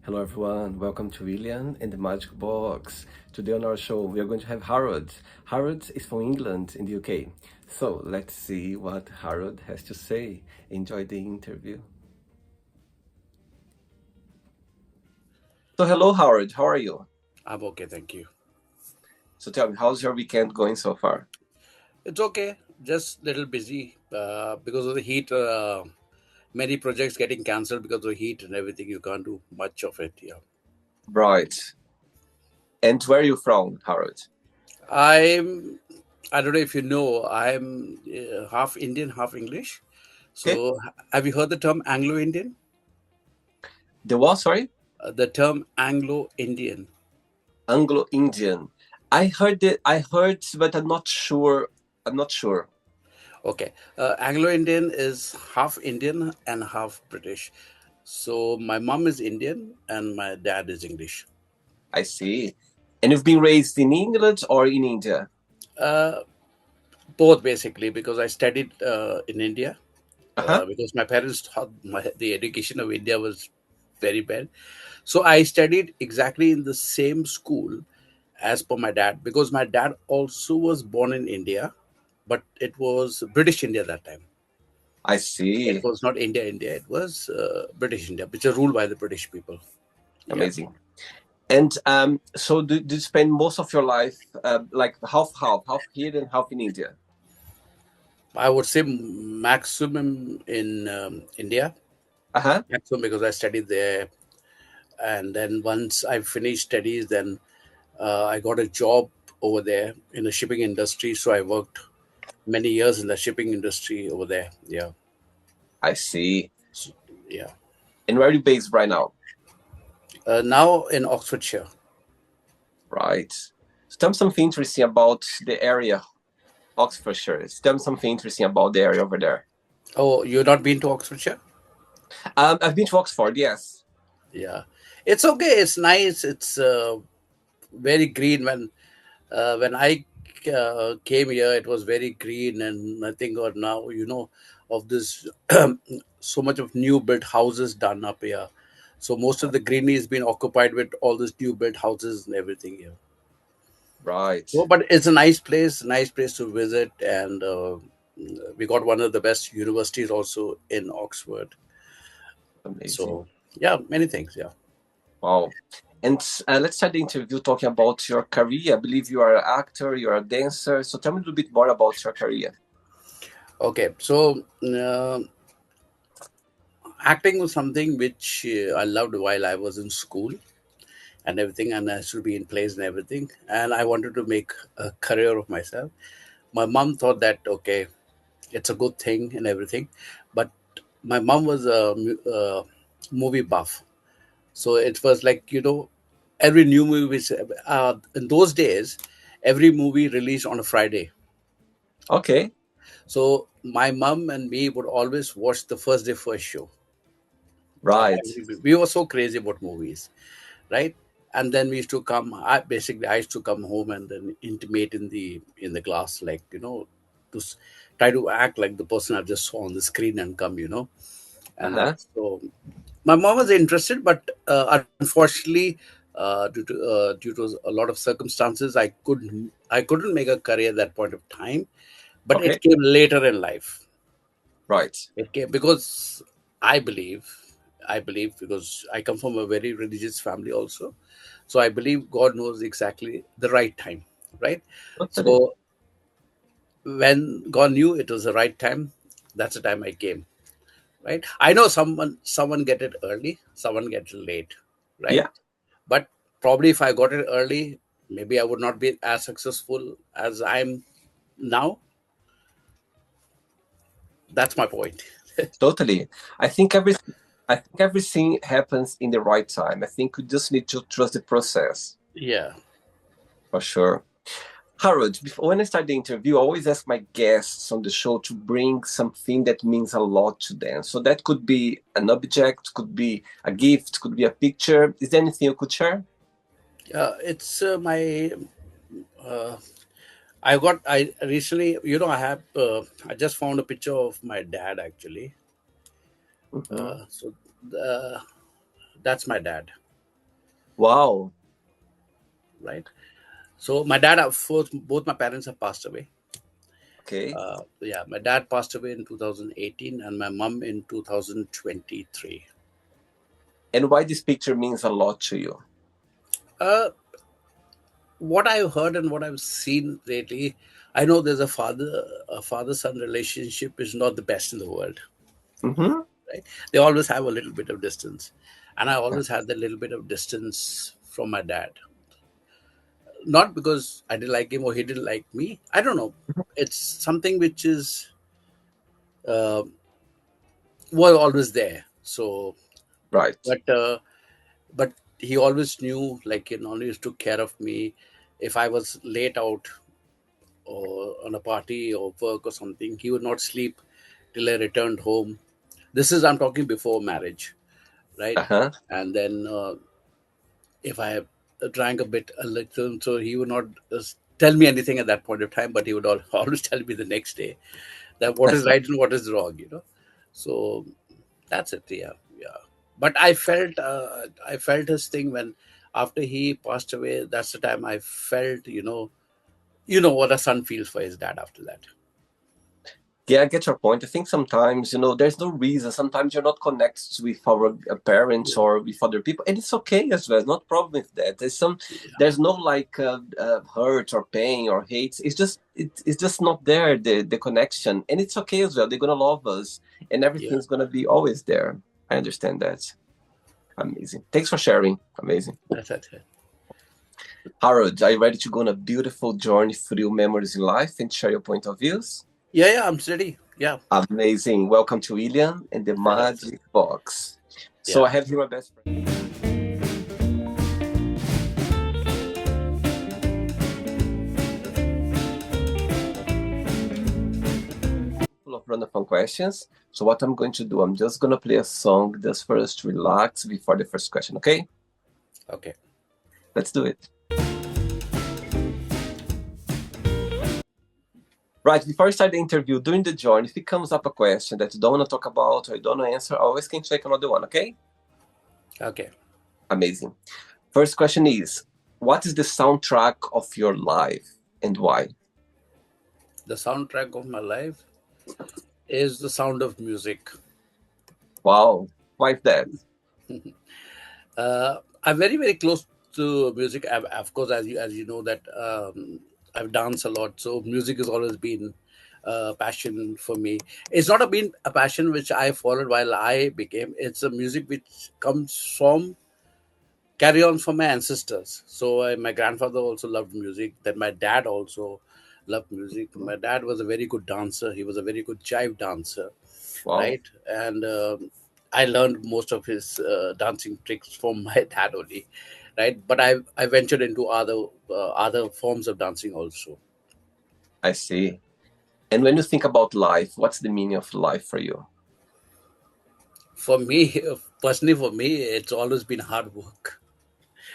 Hello, everyone. Welcome to William and the Magic Box. Today on our show, we are going to have Harold. Harold is from England in the UK. So let's see what Harold has to say. Enjoy the interview. So, hello, Howard. How are you? I'm okay, thank you. So, tell me, how's your weekend going so far? It's okay, just little busy because of the heat. Many projects getting cancelled because of heat and everything. You can't do much of it. Yeah, Right. And where are you from, Harold? I'm. I don't know if you know. I'm half Indian, half English. Okay. So, have you heard the term Anglo-Indian? The what? Sorry? The term Anglo-Indian. Anglo-Indian. I heard, but I'm not sure. I'm not sure. Okay, Anglo-Indian is half Indian and half British. So my mom is Indian and my dad is English. I see. And you've been raised in England or in India? Uh, Both basically, because I studied in India, Uh-huh. because my parents thought the education of India was very bad. So I studied exactly in the same school as per my dad, because my dad also was born in India, but it was British India that time. I It see. was not India, India. It was British India, which is ruled by the British people. Yeah, Amazing. And so do you spend most of your life like half here and half in India? I would say maximum in India, Uh-huh. maximum because I studied there, and then once I finished studies, then I got a job over there in the shipping industry. So I worked many years in the shipping industry over there. Yeah. I see. So, yeah. And where are you based right now? Now in Oxfordshire. Right. So tell me something interesting about the area, Oxfordshire. Tell me something interesting about the area over there. Oh, you've not been to Oxfordshire? I've been to Oxford, yes. Yeah. It's okay. It's nice. It's very green. When I came here, it was very green, and I think or now of this so much of new built houses done up here. So most of the greenery has been occupied with all these new built houses and everything here. Right. So, but it's a nice place to visit, and we got one of the best universities also in Oxford. Amazing. So, yeah, many things. Yeah. Wow. And let's start the interview talking about your career. I believe you are an actor, you're a dancer. So tell me a little bit more about your career. Okay. So, acting was something which I loved while I was in school and everything, and I should be in plays and everything. And I wanted to make a career of myself. My mom thought that okay, it's a good thing and everything, but my mom was a movie buff. So it was like, every new movie, in those days, every movie released on a Friday. Okay. So my mom and me would always watch the first day first show. Right. We were so crazy about movies, right? And then we used to come. I used to come home and then intimate in the class, like try to act like the person I just saw on the screen and come, and Uh-huh. that. So my mom was interested, but unfortunately, due to a lot of circumstances, I couldn't make a career at that point of time. But Okay. it came later in life. Right. It came because I believe, I believe because I come from a very religious family also. So I believe God knows exactly the right time, right? Totally. So when God knew it was the right time, that's the time I came, right? I know someone get it early, someone get it late, right? Yeah. But probably if I got it early, maybe I would not be as successful as I'm now. That's my point. Totally. I think everything happens in the right time. I think we just need to trust the process Yeah. for sure. Harold, before when I start the interview, I always ask my guests on the show to bring something that means a lot to them. So that could be an object, could be a gift, could be a picture. Is there anything you could share? It's my. Uh, I recently, I just found a picture of my dad actually. Hmm. So uh, that's my dad. Wow. right? So my dad, of course, both my parents have passed away. Okay. Yeah, my dad passed away in 2018 and my mom in 2023. And why this picture means a lot to you? Uh, what I've heard and what I've seen lately, I know there's a father-son relationship is not the best in the world, Mm-hmm. right? They always have a little bit of distance, and I always had that little bit of distance from my dad. Not because I didn't like him or he didn't like me. I don't know. It's something which is uh, was always there. So, Right. but but he always knew, like, always took care of me. If I was late out or on a party or work or something, he would not sleep till I returned home. This is, I'm talking before marriage, right? Uh-huh. And then if I drank a little, so he would not tell me anything at that point of time, but he would always tell me the next day that what is right and what is wrong. So that's it. Yeah, yeah. But I felt his thing when after he passed away. That's the time I felt, what a son feels for his dad after that. Yeah, I get your point. I think sometimes, there's no reason. Sometimes you're not connected with our parents Yeah, or with other people, and it's okay as well. Not problem with that. yeah, There's no like hurt or pain or hate. It's just not there the connection, and it's okay as well. They're gonna love us, and yeah. everything's gonna be always there. I understand that. Amazing. Thanks for sharing. Amazing. That's it. Harold, are you ready to go on a beautiful journey through memories in life and share your point of views? Yeah, yeah. I'm steady. Yeah, Amazing. Welcome to William and the thanks. Magic Box. So I Yeah. have here my best friend full of random fun questions. So what I'm going to do, I'm just gonna play a song just for us to relax before the first question, okay? Okay. Let's do it. Right, before I start the interview, during the journey, if it comes up a question that you don't want to talk about or you don't want to answer, I always can check another one, okay? Okay. Amazing. First question is, what is the soundtrack of your life and why? The soundtrack of my life is the sound of music. Wow, why is that? I'm very, very close to music. Of course, as you know that I've danced a lot, so music has always been a passion for me. It's not been a passion which I followed while I became. It's a music which comes from carry on from my ancestors. So my grandfather also loved music. Then my dad also loved music. My dad was a very good dancer. He was a very good jive dancer, Wow, right? And I learned most of his dancing tricks from my dad only, right? But I ventured into other forms of dancing also. I see. And when you think about life, what's the meaning of life for you? For me, personally, for me, it's always been hard work,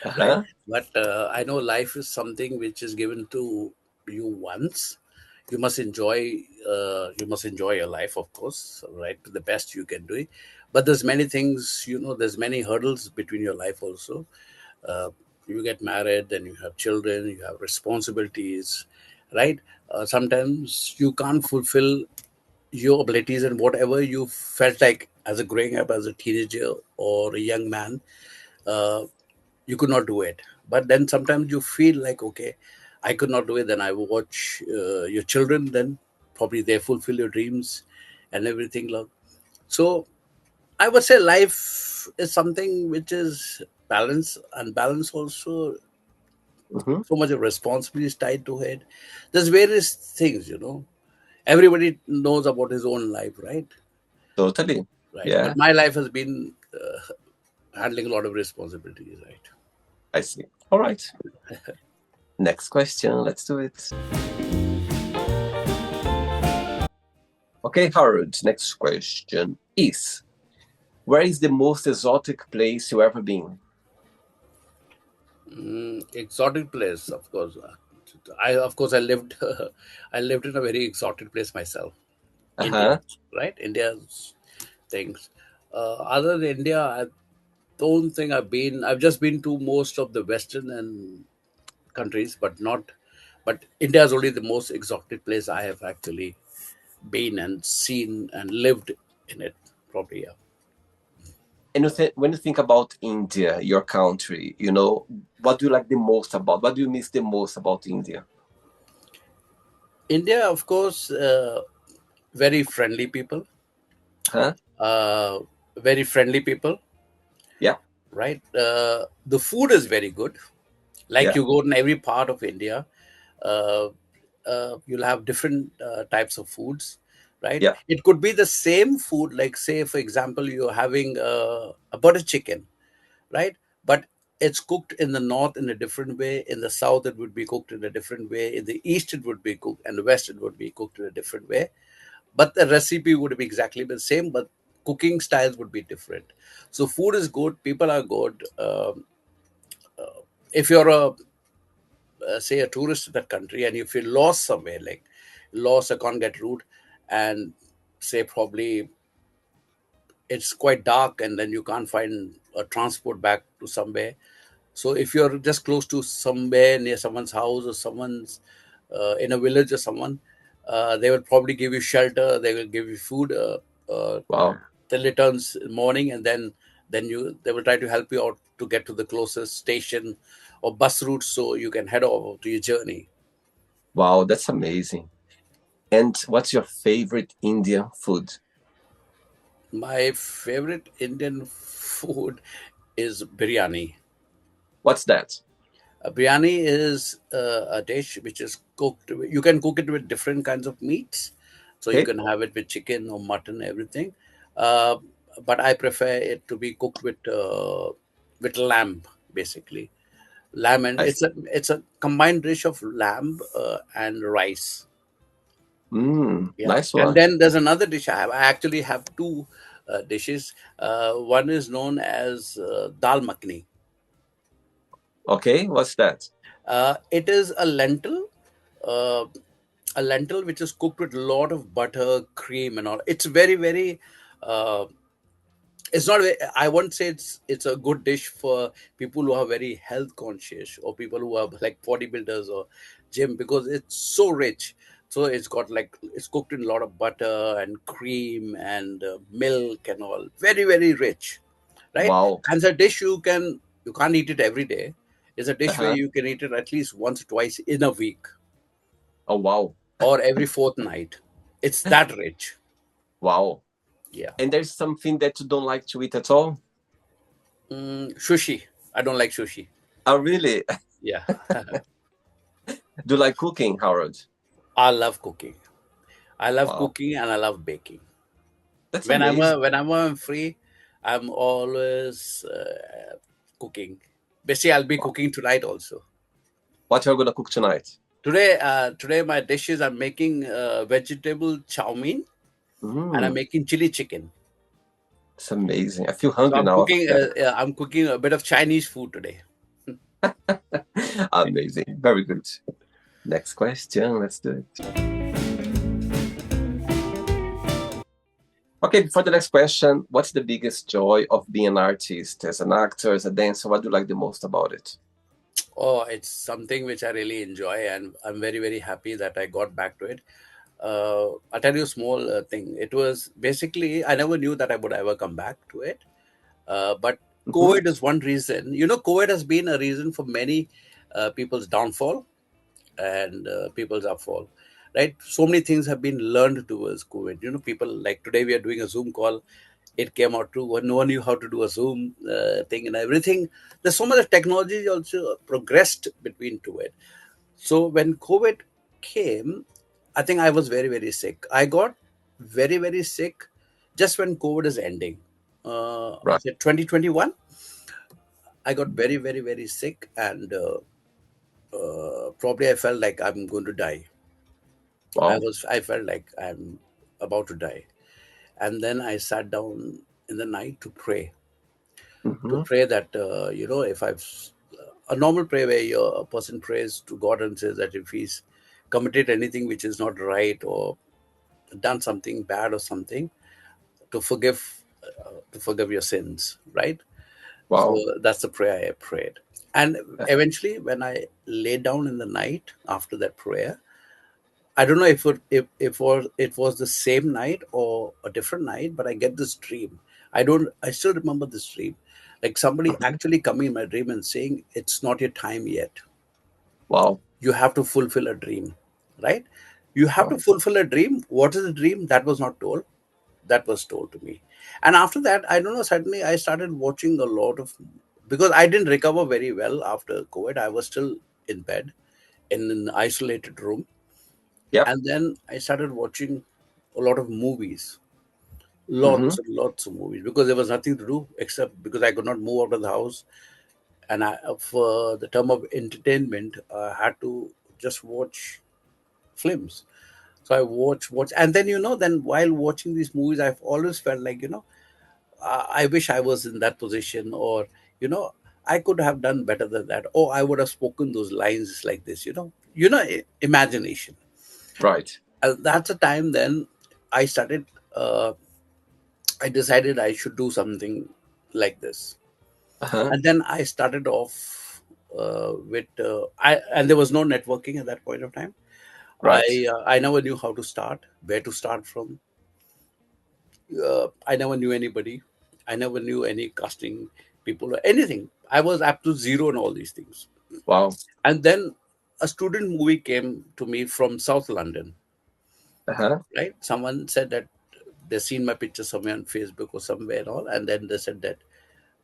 right? Uh-huh. But I know life is something which is given to you once. You must enjoy your life, of course, right, to the best you can do it. But there's many things, there's many hurdles between your life also. uh, you get married, then you have children, you have responsibilities, right? Sometimes you can't fulfill your abilities, and whatever you felt like as a growing up as a teenager or a young man, uh, you could not do it. But then sometimes you feel like, okay, I could not do it. Then I will watch your children, then probably they fulfill your dreams and everything, love. So I would say life is something which is balance, and balance also, Hmm. so much of responsibility is tied to it. There's various things. Everybody knows about his own life, right? Totally. Right. Yeah, But my life has been handling a lot of responsibilities, right? I see. All right. Next question. Let's do it. Okay, Harold. Next question is, where is the most exotic place you ever been? Exotic place, of course. I lived, I lived in a very exotic place myself, India, Uh-huh. right? India's things. Other than India, don't think I've just been to most of the Western and countries, but not. But India is only the most exotic place I have actually been and seen and lived in it. Probably, yeah. And when you think about India, your country, what do you like the most about? What do you miss the most about India? India, of course, very friendly people. Huh? Uh, Very friendly people, Yeah, right? The food is very good. Like yeah, you go in every part of India, uh, you'll have different types of foods, right? yeah. It could be the same food, like say, for example, you're having a butter chicken, right? But it's cooked in the north in a different way. In the south, it would be cooked in a different way. In the east, it would be cooked, and the west, it would be cooked in a different way. But the recipe would be exactly the same, but cooking styles would be different. So food is good, people are good. If you're a say a tourist to that country, and if you lost somewhere, like lost, I can't get route, and say probably it's quite dark, and then you can't find a transport back to somewhere. So if you're just close to somewhere near someone's house or someone's in a village or someone, they will probably give you shelter. They will give you food Wow, till it turns morning, and then you they will try to help you out to get to the closest station or bus route so you can head over to your journey. wow, that's amazing. And what's your favorite Indian food? My favorite Indian food is biryani. What's that? Biryani is a dish which is cooked. You can cook it with different kinds of meats, so you Okay, can have it with chicken or mutton, everything. Uh, but I prefer it to be cooked with lamb, basically. Lamb, and I see. it's a combined dish of lamb and rice. Yeah, Nice and one. then there's another dish I have. I actually have two dishes. One is known as dal makhni. Okay, what's that? It is uh, a lentil which is cooked with a lot of butter, cream, and all. It's very, very. Uh, it's not. I won't say it's a good dish for people who are very health conscious or people who are like bodybuilders or gym, because it's so rich. So it's got like it's cooked in a lot of butter and cream and milk and all. Very, very rich, right? Wow. And the dish you can't eat it every day. It's a dish where Uh-huh. you can eat it at least once or twice in a week Oh, wow. or every fortnight. It's that rich. Wow. Yeah. And there's something that you don't like to eat at all? Sushi. I don't like sushi. Oh, really? Yeah. Do you like cooking, Howard? I love cooking. I love Wow. cooking and I love baking. That's amazing. Whenever I'm free, I'm always cooking. Basically, I'll be Wow. cooking tonight also. What you're gonna cook tonight? Today my dishes. I'm making vegetable chow mein and I'm Mm, making chili chicken. it's amazing. I feel So hungry now after that. I'm cooking a bit of Chinese food today. Amazing. Very good. Next question. Let's do it. Okay, before the next question, what's the biggest joy of being an artist, as an actor, as a dancer? What do you like the most about it? Oh, it's something which I really enjoy, and I'm very, very happy that I got back to it. I'll tell you a small thing. It was basically, I never knew that I would ever come back to it. But Hmm. COVID is one reason. COVID has been a reason for many people's downfall and people's upfall, right? So many things have been learned towards COVID. People like today we are doing a Zoom call. It came out too. No one knew how to do a Zoom thing and everything. There's so much technology also progressed between to it. So when COVID came, I think I was very, very sick. I got very, very sick just when COVID is ending. Right. 2021, I got very, very, very sick, and probably I felt like I'm going to die. Wow. I felt like I'm about to die. And then I sat down in the night to Hmm. pray that, if I've a normal prayer where a person prays to God and says that if he's committed anything which is not right or done something bad or something, to forgive your sins, right? So Wow. that's the prayer I prayed. And Uh, eventually, when I lay down in the night after that prayer, I don't know if it was the same night or a different night, but I get this dream. I still remember this dream. Like somebody mhm. actually coming in my dream and saying, "It's not your time yet. Wow. You have to fulfill a dream." Right? You have to Wow. fulfill a dream. What is the dream? That was not told. That was told to me. And after that, I don't know, suddenly I started watching a lot of, because I didn't recover very well after COVID. I was still in bed in an isolated room. Yep. And then I started watching a lot of movies, Hmm. lots and lots of movies, because there was nothing to do except because I could not move out of the house. And for the term of entertainment, I had to just watch films. So I watch, and then then while watching these movies, I've always felt like I wish I was in that position, or you know, I could have done better than that, or I would have spoken those lines like this. Imagination. Right. That's a time then I started. Uh, I decided I should do something like this, Uh-huh. and then I started off with I and there was no networking at that point of time. Right. I never knew how to start, where to start from. I never knew anybody. I never knew any casting people or anything. I was up to zero in all these things. Wow. And then a student movie came to me from South London, Uh-huh. right? Someone said that they seen my picture somewhere on Facebook or somewhere and all, and then they said that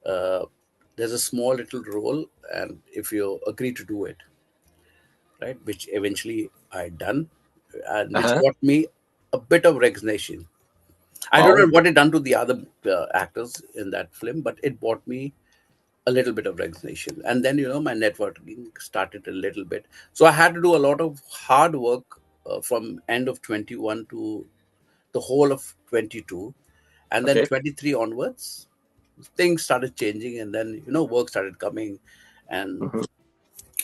uh, there's a small little role, and if you agree to do it, right, which eventually I done, and which Uh-huh. got me a bit of recognition. I don't know Wow. what it done to the other actors in that film, but it bought me a little bit of recognition. And then my networking started a little bit. So I had to do a lot of hard work from end of 21 to the whole of 22, and then Okay. 23 onwards, things started changing, and then work started coming, and Hmm.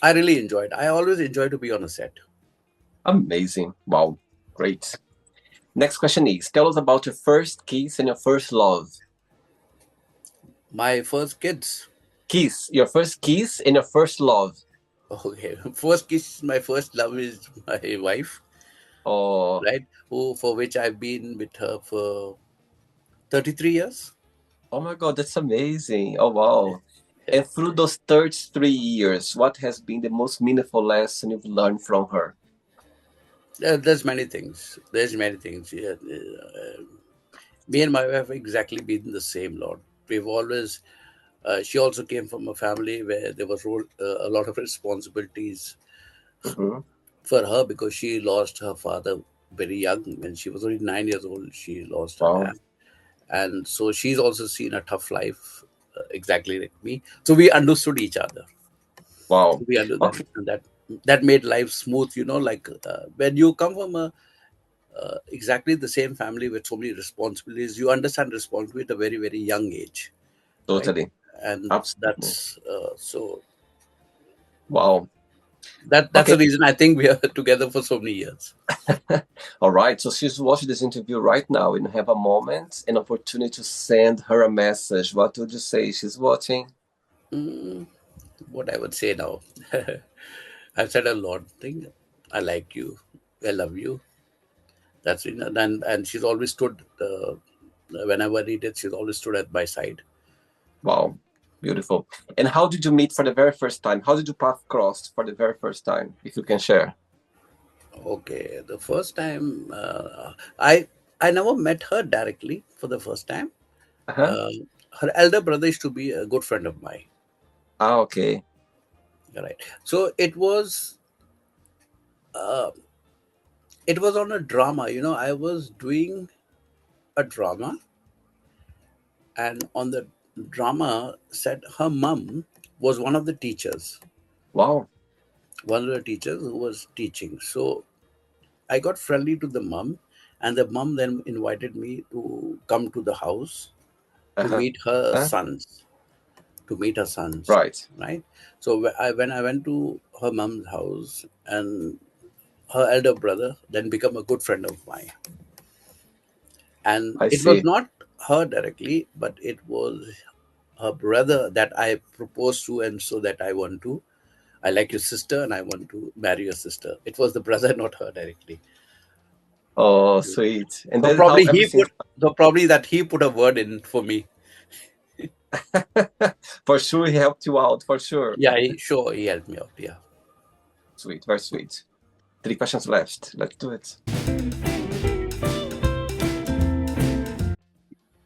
I really enjoyed. I always enjoy to be on a set. Amazing. Wow. Great. Next question is, tell us about your first kiss and your first love. My first kids. Kiss. Your first kiss and your first love. Okay, first kiss, my first love is my wife, Oh, right? Who for which I've been with her for 33 years. oh my God, that's amazing. Oh, wow. And through those 33 years, what has been the most meaningful lesson you've learned from her? There's many things. There's many things. Yeah. Me and my wife exactly been the same, Lord. We've always. She also came from a family where there was a lot of responsibilities Hmm. for her, because she lost her father very young. When she was only 9 years old, she lost her Wow. dad, and so she's also seen a tough life, exactly like me. So we understood each other. Wow. We understood Okay. that, and that made life smooth. Like when you come from a exactly the same family with so many responsibilities, you understand responsibility at a very very young age, right? Totally. And Absolutely. that's so Wow. that's Okay. the reason I think we are together for so many years. All right. So she's watching this interview right now and have a moment, an opportunity to send her a message. What would you say? She's watching. Mm, what I would say now, I've said a lot. Thing, I like you, I love you. That's it. And she's always stood. Whenever I needed, she's always stood at my side. Wow. Beautiful. And how did you meet for the very first time? How did you path cross for the very first time? If you can share. Okay, the first time I never met her directly for the first time. Uh-huh. Her elder brother used to be a good friend of mine. Ah, okay. Right. So uh, it was on a drama. I was doing a drama, and on the drama set, her mum was one of the teachers. Wow. One of the teachers who was teaching. So I got friendly to the mum, and the mum then invited me to come to the house to Uh-huh. meet her sons. To meet her sons, Right. right? So when I went to her mom's house, and her elder brother then become a good friend of mine, and I it was see. not her directly, but it was. her brother that I proposed to, and so that I like your sister and I want to marry your sister. It was the brother, not her directly. Oh, sweet. And So that's how probably ever since. he put a word in for me. For sure, he helped you out. For sure. Yeah, he helped me out. Yeah. Sweet, very sweet. Three questions left. Let's do it.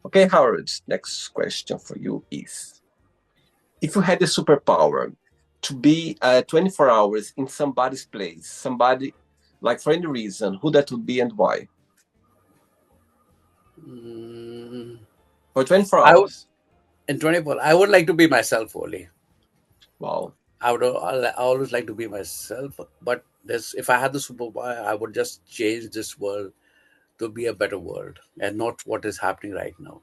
Okay, Howard. Next question for you is: if you had the superpower to be 24 hours in somebody's place, somebody like for any reason, who that would be and why? Mm, For 24 I would hours. in 24. I would like to be myself only. Wow. I always like to be myself. But this, if I had the superpower, I would just change this world to be a better world and not what is happening right now.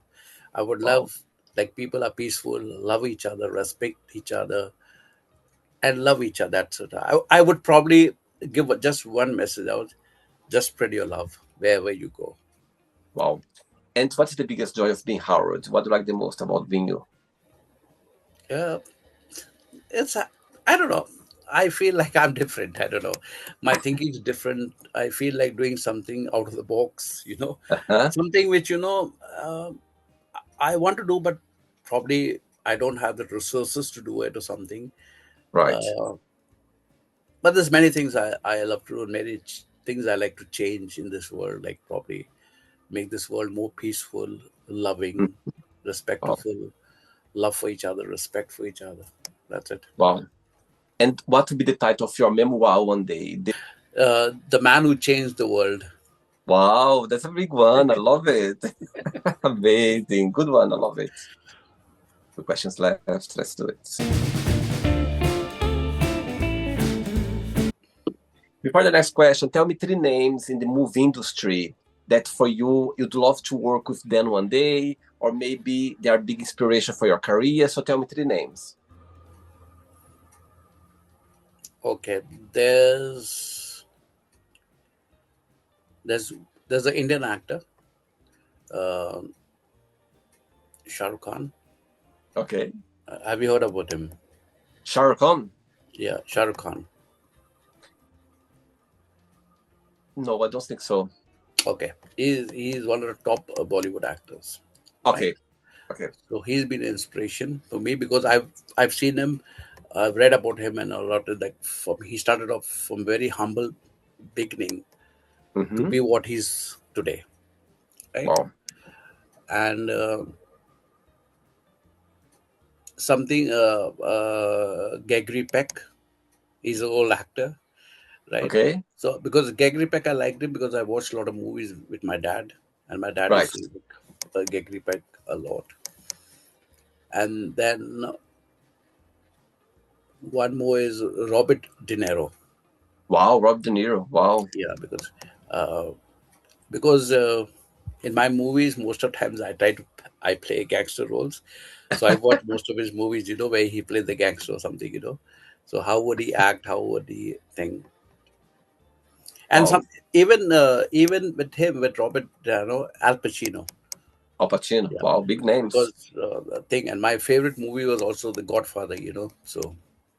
I would Wow. love, like, people are peaceful, love each other, respect each other, and love each other. That's it. I would probably give just one message out: just spread your love wherever you go. Wow. And what's the biggest joy of being Howard? What do you like the most about being you? Yeah, it's I don't know. I feel like I'm different. I don't know. My thinking is different. I feel like doing something out of the box. Uh-huh. Something which I want to do, but probably I don't have the resources to do it or something. Right. Uh, but there's many things I love to do, and many things I like to change in this world. Like probably make this world more peaceful, Mm. loving, Wow. respectful, love for each other, respect for each other. That's it. Wow. And what would be the title of your memoir one day? The man who changed the world. Wow, that's a big one. I love it. Amazing. Good one. I love it. Two questions left. Let's do it. Before the next question, tell me three names in the movie industry that for you, you'd love to work with them one day, or maybe they are big inspiration for your career. So tell me three names. Okay, there's there's an Indian actor, uh, Shah Rukh Khan. Okay. Have you heard about him? Shah Rukh Khan? Yeah, Shah Rukh Khan. No, I don't think so. Okay, he's one of the top Bollywood actors, right? Okay. Okay. So he's been an inspiration for me because I've seen him, I've read about him, and a lot of like from he started off from very humble beginning to Mm-hmm. be what he's today, right? Wow. And something Gregory Peck, he's an old actor, right? Okay. So because Gregory Peck, I liked him because I watched a lot of movies with my dad, and my dad Right. used to look Gregory Peck a lot. And then one more is Robert De Niro. Wow. Rob De Niro. Wow. Yeah, uh, because in my movies, most of times I play gangster roles. So I watch most of his movies, where he played the gangster or something. So how would he act? How would he think? And Wow. some even with him, with Robert, Al Pacino. Al Pacino. Yeah, Wow. Big names. because the thing, and my favorite movie was also The Godfather. So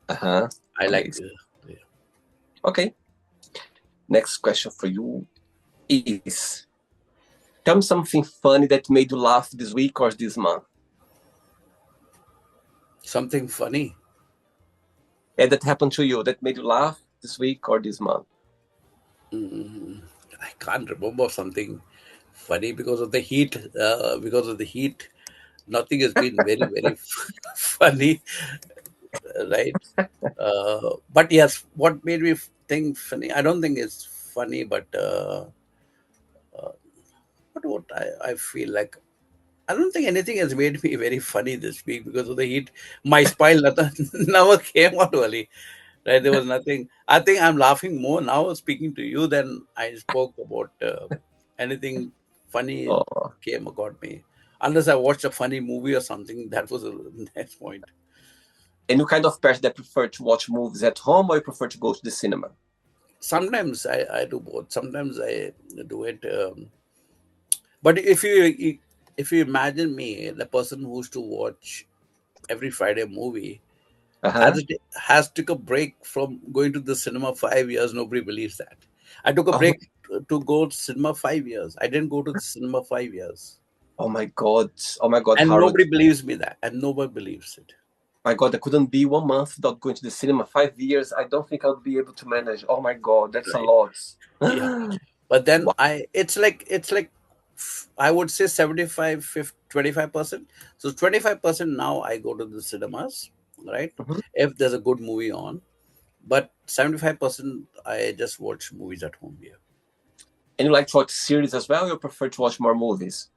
Uh-huh. I like. Amazing. Yeah. Okay. Next question for you is: tell me something funny that made you laugh this week or this month. Something funny. Yeah, that happened to you that made you laugh this week or this month. Mm, I can't remember something funny because of the heat. Because of the heat, nothing has been very very funny, right? But yes, what made me think funny? I don't think it's funny, but what I feel like. I don't think anything has made me very funny this week because of the heat. My smile never came out early. Right? There was nothing. I think I'm laughing more now speaking to you than I spoke about anything funny Oh. came got me. Unless I watched a funny movie or something, that was the next point. And you kind of person that prefer to watch movies at home or you prefer to go to the cinema? Sometimes I do both. Sometimes I do it. But if you imagine me, the person who used to watch every Friday movie, Uh-huh. has took a break from going to the cinema 5 years. Nobody believes that. I took a Oh, break to go to cinema 5 years. I didn't go to the cinema 5 years, oh my God. Oh my God, and Harold. nobody believes me that, and nobody believes it. My God, I couldn't be 1 month without going to the cinema. 5 years, I don't think I would be able to manage. Oh my God, that's a Right? lot. Yeah. But then Wow. it's like I would say 75, 25%. So 25% now I go to the cinemas, right? Mhm. If there's a good movie on, but 75% I just watch movies at home here. And you like to watch series as well? You prefer to watch more movies?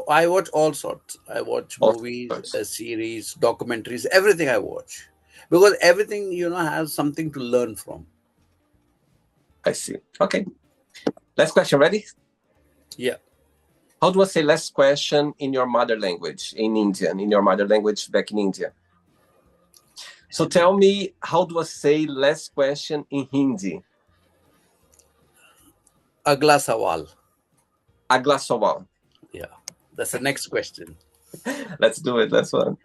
I watch all sorts. I watch All movies, sorts. series, documentaries, everything I watch, because everything has something to learn from. I see. Okay. Last question. Ready? Yeah. How do I say last question in your mother language, in Indian, in your mother language back in India? So tell me, how do I say last question in Hindi? Agla sawal. Agla sawal. Yeah. That's the next question. Let's do it. Let's one.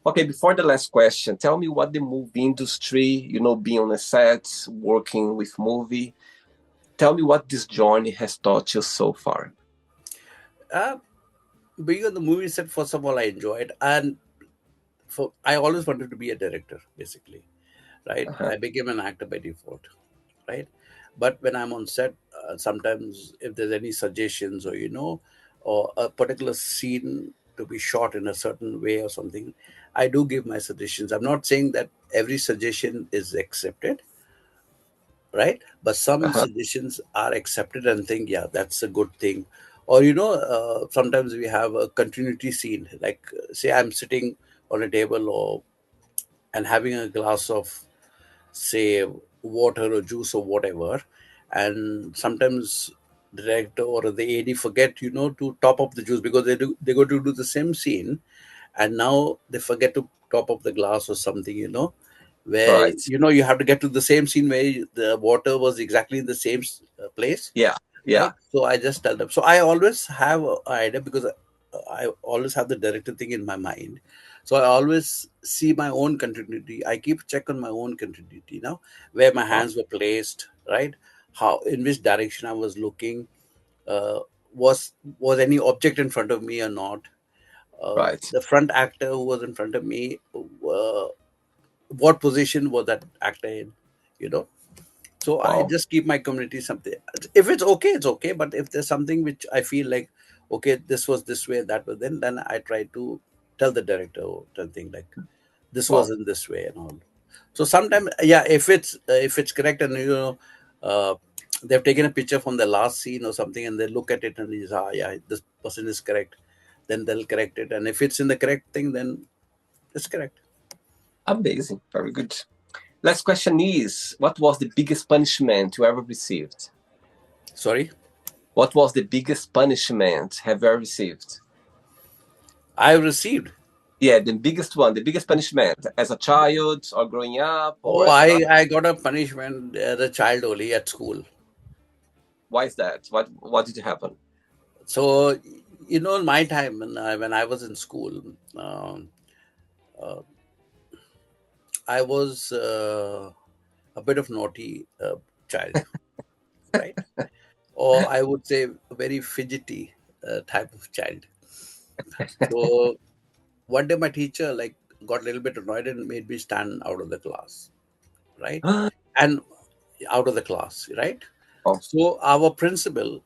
Okay, before the last question, tell me what the movie industry, being on a set, working with movie, tell me what this journey has taught you so far. Uh, Being on the movie set, first of all, I enjoyed, and I always wanted to be a director, basically, right? Uh-huh. I became an actor by default, right? But when I'm on set, sometimes if there's any suggestions, or a particular scene to be shot in a certain way or something, I do give my suggestions. I'm not saying that every suggestion is accepted, right? But some Uh-huh. suggestions are accepted and think, yeah, that's a good thing. Or sometimes we have a continuity scene, like say I'm sitting on a table or and having a glass of, say, water or juice or whatever, and sometimes director or the AD forget, to top up the juice, because they go to do the same scene, and now they forget to top up the glass or something, where Right. you have to get to the same scene where the water was exactly in the same place, Yeah. Yeah. right? So I just tell them. So I always have an idea, because I always have the director thing in my mind. So I always see my own continuity. I keep check on my own continuity, where my Oh, hands were placed, right? How, in which direction I was looking, uh, was any object in front of me or not. right. The front actor who was in front of me, what position was that actor in, you know so I Wow. just keep my community something. If it's okay, it's okay. But if there's something which I feel like, okay, this was this way, that was, then I try to tell the director or something like, this was Wow. in this way and all. So sometimes, yeah, if it's correct, and uh, they've taken a picture from the last scene or something, and they look at it and is, yeah, this person is correct, then they'll correct it. And if it's in the correct thing, then it's correct. Amazing. Very good. Last question is, what was the biggest punishment you ever received? Sorry, What was the biggest punishment have you ever received? I received. Yeah, the biggest one, the biggest punishment as a child or growing up or Oh, as an adult. I got a punishment as a child only at school. Why is that? What did happen? So, in my time, when I was in school, um, uh, I was a bit of naughty child, right? Or I would say a very fidgety type of child. So one day my teacher like got a little bit annoyed and made me stand out of the class, right? And out of the class, right? Oh, So our principal,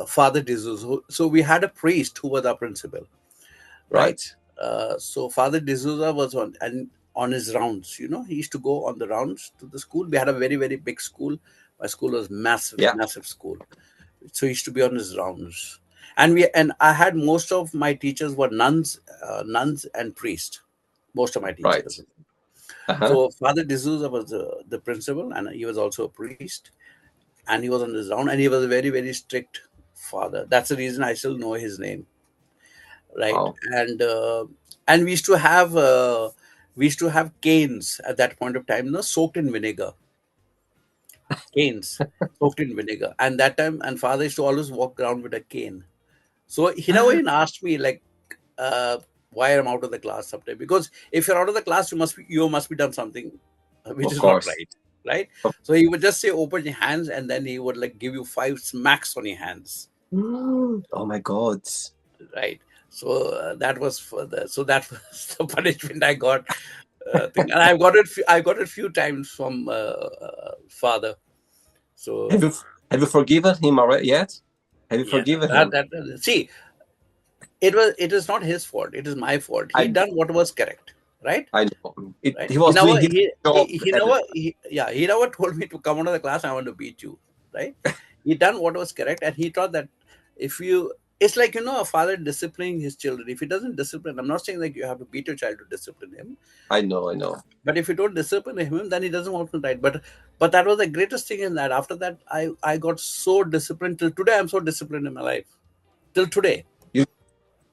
Father D'Souza, so we had a priest who was our principal, right? right. So Father D'Souza was on his rounds. He used to go on the rounds to the school. We had a very very big school. My school was massive, Yeah, massive school. So he used to be on his rounds, and I had most of my teachers were nuns and priests. Most of my right. teachers. Uh-huh. So Father D'Souza was the principal, and he was also a priest, and he was on his round, and he was a very very strict father. That's the reason I still know his name, right? Wow. And we used to have canes at that point of time, soaked in vinegar. Canes soaked in vinegar, and that time, and father used to always walk around with a cane, So he never even asked me like why I'm out of the class sometime. Because if you're out of the class, you must be done something which Of is not course. right, right? So he would just say open your hands, and then he would like give you 5 smacks on your hands, Oh my God. right? So that was for the so that was the punishment I got. Thing. And I got it few times from father. Have So you have you forgiven him already yet? Have you yeah, forgiven that, him? that see, it is not his fault. It is my fault. He I done what was correct, right? I know. Right. He He was never doing his job he at the never he never told me to come out of the class. I want to beat you, right? He done what was correct, and he thought that if you, it's like a father disciplining his children. If he doesn't discipline, I'm not saying like you have to beat your child to discipline him, I know. but if you don't discipline him, then he doesn't want to, right? But that was the greatest thing in that. After that, I got so disciplined till today. I'm so disciplined in my life till today. You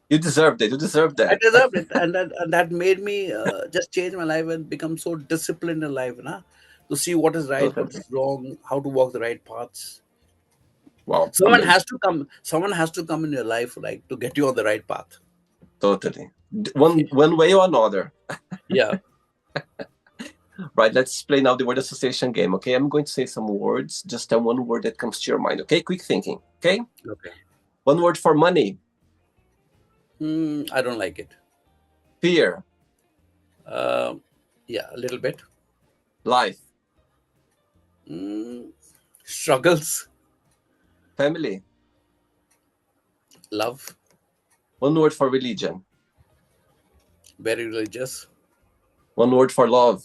you deserved it. You deserved I that. deserved it, and that made me just change my life and become so disciplined in life, to see what is right, what Totally. is wrong, how to walk the right paths. Wow, Someone amazing. has to come. Someone has to come in your life, like to get you on the right path. Totally. One way or another. Yeah. Right. Let's play now the word association game. Okay. I'm going to say some words. Just tell one word that comes to your mind. Okay. Quick thinking. Okay. Okay. One word for money. I don't like it. Fear. Um, yeah, a little bit. Life. Mm, struggles, Family. love, One word for religion. very religious. One word for love.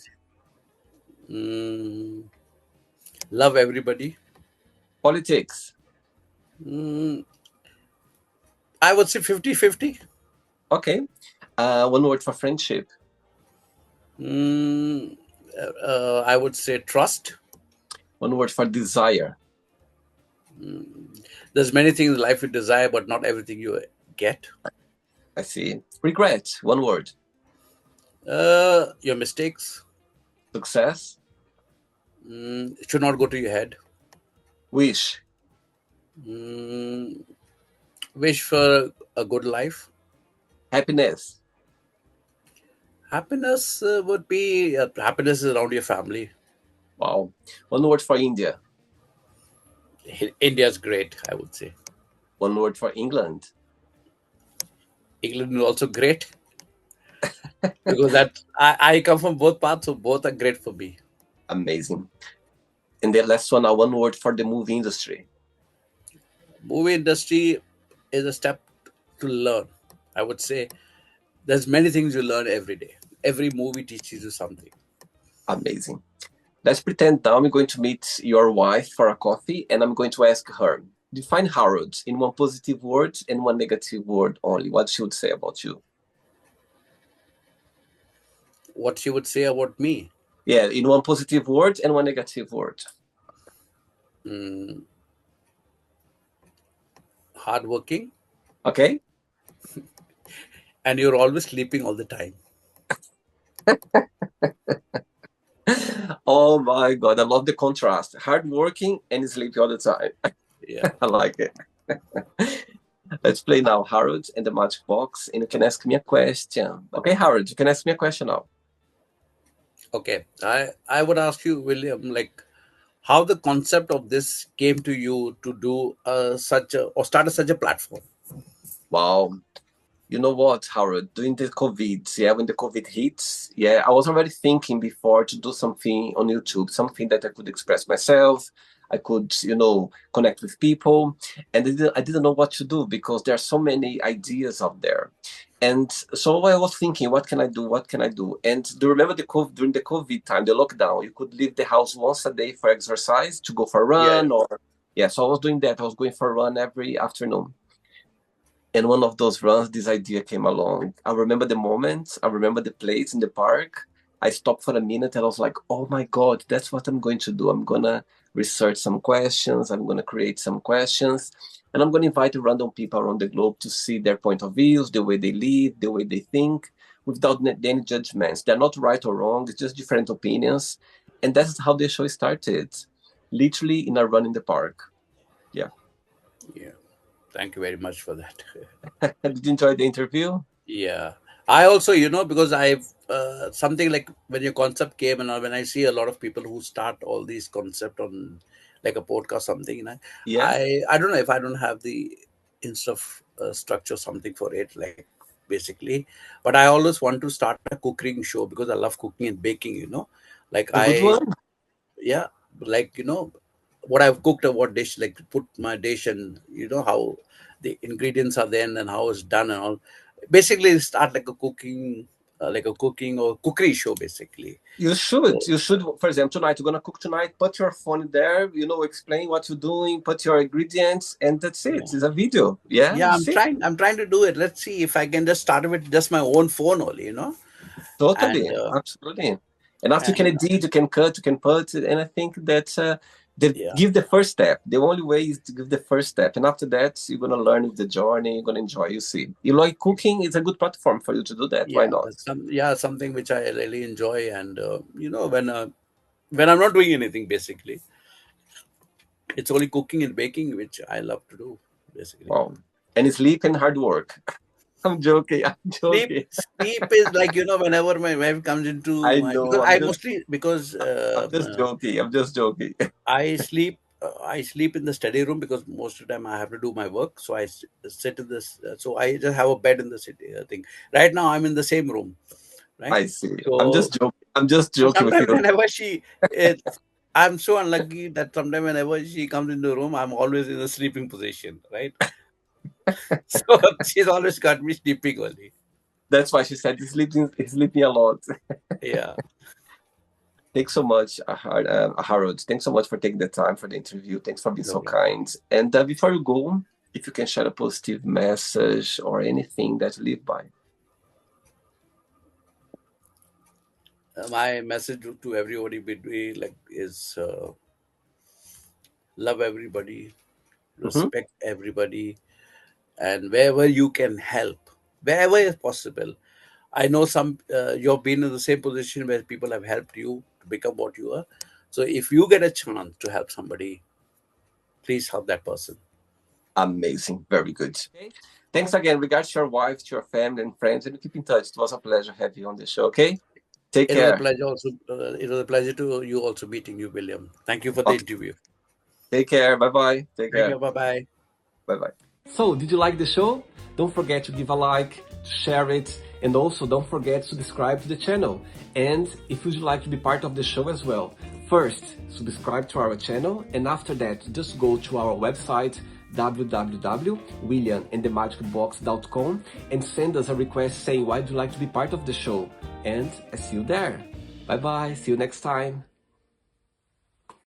Mm, love everybody. Politics. Mm, I would say 50-50. Okay. One word for friendship. Mm, I would say trust. One word for desire. There's many things in life you desire, but not everything you get. I see. Regret. One word. Your mistakes Success. should not go to your head. Wish. Mm, wish for a good life. Happiness. Happiness would be happiness is around your family. Wow. One word for India. India's great, I would say. One word for England. England is also great because I come from both parts, so both are great for me. Amazing. And the last one, one word for the movie industry. Movie industry is a step to learn. I would say there's many things you learn every day. Every movie teaches you something. Amazing. Let's pretend now I'm going to meet your wife for a coffee and I'm going to ask her, define Harold in one positive word and one negative word only. What she would say about you? What she would say about me? Yeah, in one positive word and one negative word. Mm, hardworking, Okay? and you're always sleeping all the time. Oh my God, I love the contrast. Hardworking and sleepy all the time. Yeah. I like it. Let's play now, Harold, and the magic box, and you can ask me a question. Okay, Harold, you can ask me a question now. Okay. I would ask you, William, like how the concept of this came to you to do such a or start such a platform. Wow. You know what, Howard? During the COVID, yeah, when the COVID hits, yeah, I was already thinking before to do something on YouTube, something that I could express myself. I could, connect with people, and I didn't know what to do because there are so many ideas out there. And so I was thinking, what can I do? What can I do? And do you remember during the COVID time, the lockdown, you could leave the house once a day for exercise to go for a Yeah. run or, yeah, so I was doing that. I was going for a run every afternoon. And one of those runs, this idea came along. I remember the moment, I remember the place in the park. I stopped for a minute and I was like, oh my God, that's what I'm going to do. I'm going to research some questions, I'm going to create some questions, and I'm going to invite random people around the globe to see their point of views, the way they live, the way they think, without any judgments. They're not right or wrong, it's just different opinions. And that's how the show started, literally in a run in the park. Yeah. Yeah. Thank you very much for that. Did you enjoy the interview? Yeah. I also, because I've something like when your concept came, and when I see a lot of people who start all these concept on like a podcast, something, Yeah. I don't know if I don't have the insta structure something for it, like basically, but I always want to start a cooking show because I love cooking and baking, like It's a good one. yeah, like what I've cooked or what dish, like put my dish, and how the ingredients are then and how it's done and all. Basically, start like a cooking or cookery show, basically. You should. So You should. For example, tonight you're gonna cook tonight. Put your phone there. Explain what you're doing. Put your ingredients, and that's it. yeah, It's a video. Yeah, yeah, that's it. I'm trying to do it. Let's see if I can just start with just my own phone only, Totally, and absolutely. And after you can and edit, you can cut, you can put, and I think that yeah, give the first step. The only way is to give the first step, and after that, you're gonna learn with the journey. You're gonna enjoy. You see, you like cooking? It's a good platform for you to do that. Why yeah, not? something which I really enjoy, and when I'm not doing anything, basically, it's only cooking and baking which I love to do, basically. Wow. And sleep and hard work. I'm joking. I'm Sleep, joking. sleep is like whenever my wife comes into I my, because know. I mostly because I'm just joking. I'm just joking. I sleep in the study room because most of the time I have to do my work. So sit in this. So I just have a bed in the city thing. Right now I'm in the same room, right? I see. I'm So just joking. I'm just so joking with sometimes you. whenever I'm so unlucky that sometimes whenever she comes into the room, I'm always in a sleeping position, right? So she's always got me sleeping only. That's why she said he's sleeping a lot. Yeah, Thanks so much, Harold. Thanks so much for taking the time for the interview. Thanks for being no so problem. kind. And before you go, if you can share a positive message or anything that you live by. My message to everybody between like is love everybody, Mhm. respect everybody, and wherever you can help, wherever is possible. I know some you've been in the same position where people have helped you to become what you are. So if you get a chance to help somebody, please help that person. Amazing. Very good. Okay. Thanks again. Regards to your wife, to your family and friends, and keep in touch. It was a pleasure having you on the show. Okay. Take It was a care. pleasure also. It was a pleasure to you also meeting you, William. Thank you for the Okay. interview. Take care. Bye bye. Take Thank care. you. Bye bye. Bye bye. So, did you like the show? Don't forget to give a like, to share it, and also don't forget to subscribe to the channel. And if you'd like to be part of the show as well, first subscribe to our channel, and after that, just go to our website www.williamandthemagicbox.com and send us a request saying why would you like to be part of the show. And I see you there. Bye bye. See you next time.